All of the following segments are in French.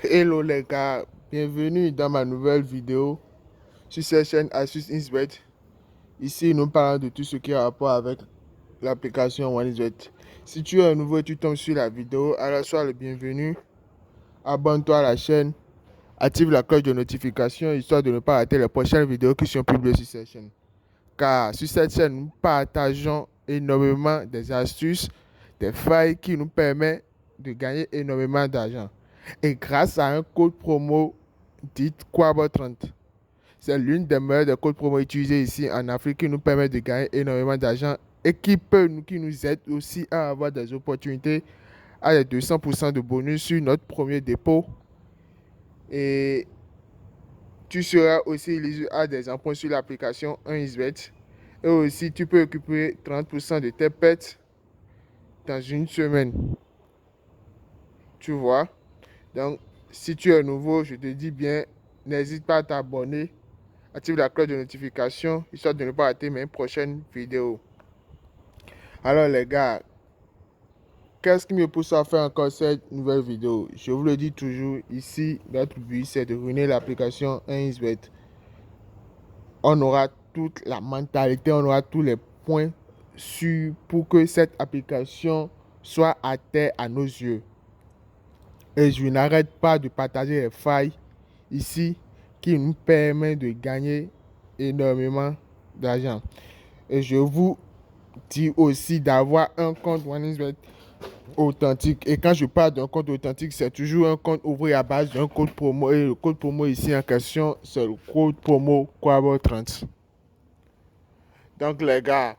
Hello les gars, bienvenue dans ma nouvelle vidéo sur cette chaîne Asus Insbet. Ici, nous parlons de tout ce qui a rapport avec l'application OneXBet. Si tu es nouveau et tu tombes sur la vidéo, alors sois le bienvenu. Abonne-toi à la chaîne, active la cloche de notification histoire de ne pas rater les prochaines vidéos qui sont publiées sur cette chaîne. Car sur cette chaîne, nous partageons énormément des astuces, des failles qui nous permettent de gagner énormément d'argent. Et grâce à un code promo dit Quabo30, c'est l'une des meilleures des codes promo utilisés ici en Afrique qui nous permet de gagner énormément d'argent et qui nous aide aussi à avoir des opportunités à des 200% de bonus sur notre premier dépôt. Et tu seras aussi éligible à des emprunts sur l'application 1xBet. Et aussi, tu peux récupérer 30% de tes pertes dans une semaine. Tu vois? Donc, si tu es nouveau, je te dis bien, n'hésite pas à t'abonner. Active la cloche de notification, histoire de ne pas rater mes prochaines vidéos. Alors les gars, qu'est-ce qui me pousse à faire encore cette nouvelle vidéo? Je vous le dis toujours, ici, notre but, c'est de ruiner l'application 1xBet. On aura toute la mentalité, on aura tous les points sûrs pour que cette application soit à terre à nos yeux. Et je n'arrête pas de partager les failles ici qui nous permettent de gagner énormément d'argent. Et je vous dis aussi d'avoir un compte OneXBet authentique. Et quand je parle d'un compte authentique, c'est toujours un compte ouvert à base d'un code promo. Et le code promo ici en question, c'est le code promo Quabo30. Donc les gars,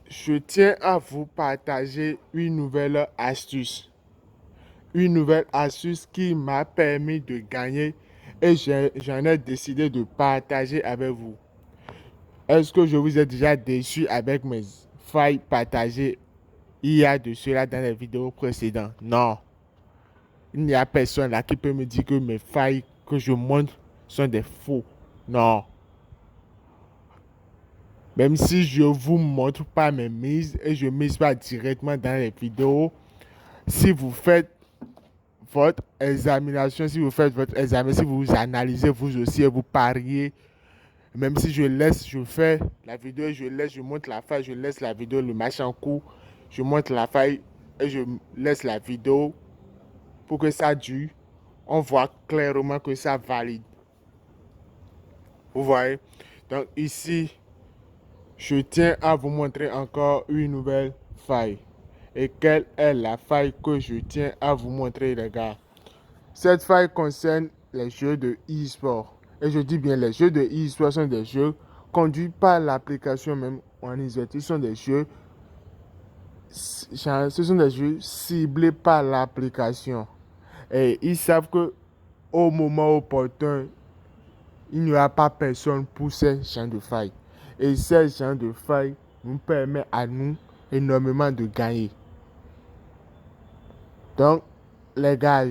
je tiens à vous partager une nouvelle astuce. Une nouvelle astuce qui m'a permis de gagner et j'en ai décidé de partager avec vous. Est-ce que je vous ai déjà déçu avec mes failles partagées il y a de cela dans les vidéos précédentes? Non. Il n'y a personne là qui peut me dire que mes failles que je montre sont des faux. Non. Même si je ne vous montre pas mes mises et je ne mise pas directement dans les vidéos, si vous faites votre examination, si vous faites votre examen, si vous analysez vous aussi et vous pariez, même si je fais la vidéo, je montre la faille, je laisse la vidéo, le match en cours, je montre la faille et je laisse la vidéo pour que ça dure. On voit clairement que ça valide. Vous voyez? Donc ici, je tiens à vous montrer encore une nouvelle faille. Et quelle est la faille que je tiens à vous montrer, les gars? Cette faille concerne les jeux de e-sport. Et je dis bien, les jeux de e-sport sont des jeux conduits par l'application même OneXBet. Ce sont des jeux ciblés par l'application. Et ils savent que au moment opportun, il n'y aura pas personne pour ces gens de faille. Et ces gens de faille nous permettent à nous énormément de gagner. Donc, les gars,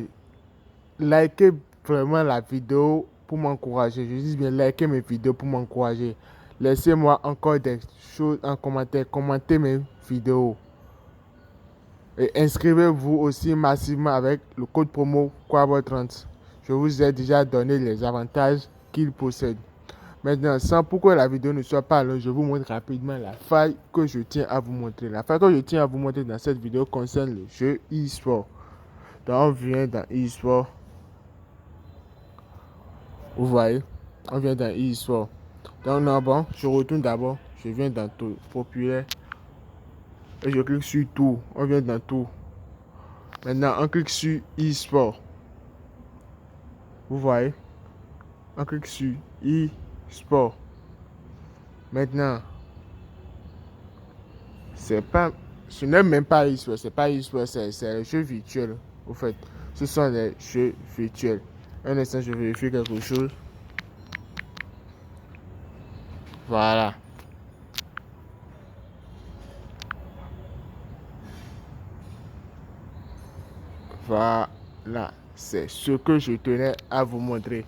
likez vraiment la vidéo pour m'encourager. Je dis bien, likez mes vidéos pour m'encourager. Laissez-moi encore des choses en commentaire. Commentez mes vidéos. Et inscrivez-vous aussi massivement avec le code promo Quabo30. Je vous ai déjà donné les avantages qu'il possède. Maintenant, sans pourquoi la vidéo ne soit pas longue, je vous montre rapidement la faille que je tiens à vous montrer. La faille que je tiens à vous montrer dans cette vidéo concerne le jeu e-sport. Donc, on vient dans e-sport. Vous voyez, on vient dans e-sport. Donc, non, bon, je retourne d'abord. Je viens dans tout populaire. Et je clique sur tout. On vient dans tout. Maintenant, on clique sur e-sport. Vous voyez, on clique sur e-sport. Maintenant, ce n'est même pas e-sport, c'est pas e-sport, c'est les jeux virtuels. Au fait, ce sont les jeux virtuels. Un instant, je vérifie quelque chose. Voilà. Voilà, c'est ce que je tenais à vous montrer.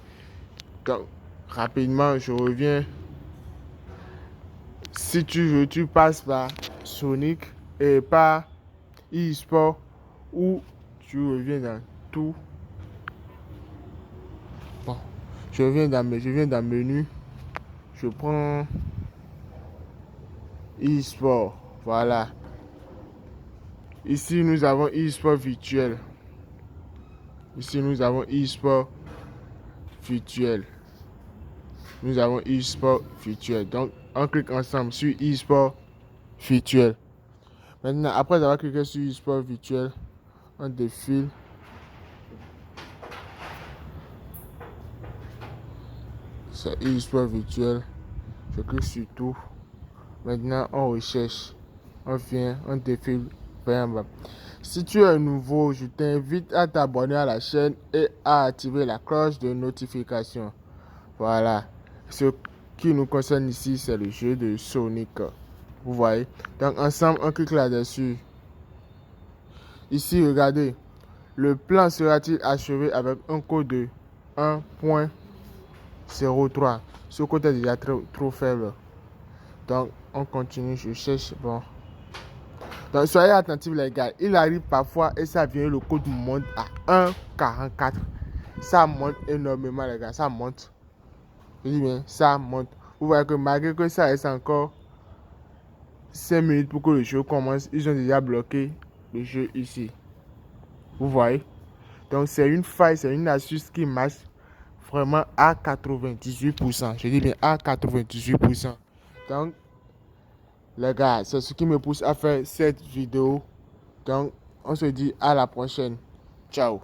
Donc, rapidement, je reviens. Si tu veux, tu passes par Sonic et par e-sport ou tu reviens dans tout. Je viens dans le menu. Je prends e-sport. Voilà. Ici, nous avons e-sport virtuel. Ici, nous avons e-sport virtuel. Nous avons e-sport virtuel. Donc, on clique ensemble sur e-sport virtuel. Maintenant, après avoir cliqué sur e-sport virtuel, on défile. C'est e-sport virtuel. Je clique sur tout. Maintenant, on recherche. On vient, on défile vers en bas. Si tu es nouveau, je t'invite à t'abonner à la chaîne et à activer la cloche de notification. Voilà. Ce qui nous concerne ici, c'est le jeu de Sonic. Vous voyez? Donc, ensemble, on clique là-dessus. Ici, regardez. Le plan sera-t-il achevé avec un code de 1.03? Ce code est déjà trop faible. Donc, on continue. Je cherche. Bon. Donc, soyez attentifs, les gars. Il arrive parfois et ça vient, le code monte à 1.44. Ça monte énormément, les gars. Ça monte. Je dis bien, ça monte. Vous voyez que malgré que ça reste encore 5 minutes pour que le jeu commence, ils ont déjà bloqué le jeu ici. Vous voyez? Donc, c'est une faille, c'est une astuce qui marche vraiment à 98%. Je dis bien à 98%. Donc, les gars, c'est ce qui me pousse à faire cette vidéo. Donc, on se dit à la prochaine. Ciao.